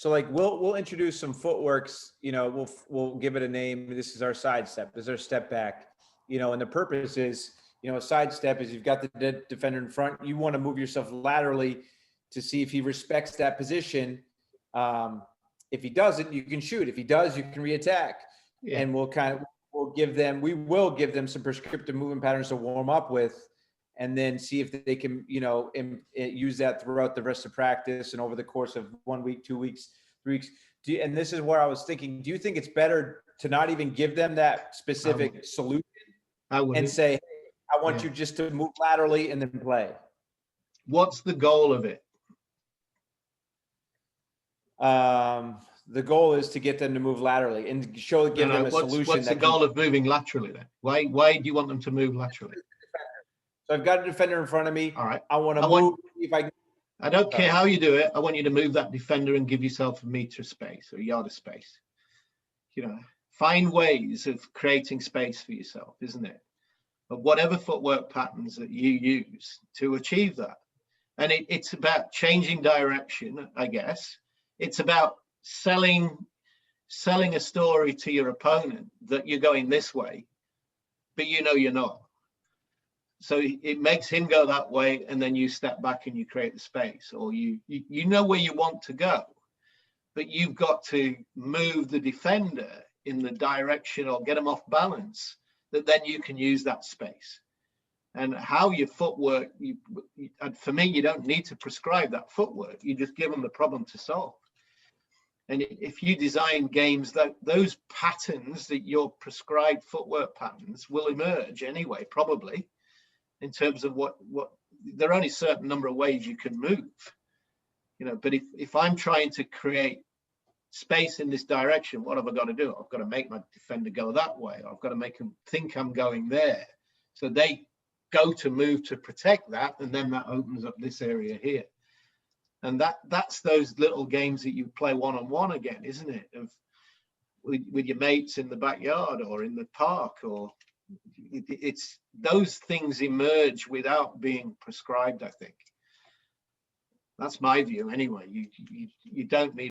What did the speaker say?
So like we'll introduce some footworks, we'll give it a name. This is our side step. This is our step back, and the purpose is, a side step is you've got the defender in front. You want to move yourself laterally to see if he respects that position. If he doesn't, you can shoot. If he does, you can reattack. Yeah. And we will give them some prescriptive movement patterns to warm up with, and then see if they can, use that throughout the rest of practice and over the course of 1 week, 2 weeks, 3 weeks. And this is where I was thinking, do you think it's better to not even give them that specific solution and say, hey, I want you just to move laterally and then play? What's the goal of it? The goal is to get them to move laterally and give them a solution. What's the goal of moving laterally then? Why do you want them to move laterally? So I've got a defender in front of me. All right. I want to move. I don't care how you do it. I want you to move that defender and give yourself a meter of space or a yard of space. Find ways of creating space for yourself, isn't it? But whatever footwork patterns that you use to achieve that. And it's about changing direction, I guess. It's about selling a story to your opponent that you're going this way, but you're not. So it makes him go that way, and then you step back and you create the space, or you know where you want to go, but you've got to move the defender in the direction or get them off balance that then you can use that space. And how your footwork, for me, you don't need to prescribe that footwork. You just give them the problem to solve. And if you design games, that those patterns, that your prescribed footwork patterns will emerge anyway, probably, in terms of what there are only a certain number of ways you can move, but if I'm trying to create space in this direction, what have I got to do? I've got to make my defender go that way. I've got to make them think I'm going there. So they go to move to protect that, and then that opens up this area here. And that's those little games that you play one-on-one again, isn't it? With your mates in the backyard or in the park, or it's those things emerge without being prescribed, I think. That's my view anyway. You don't need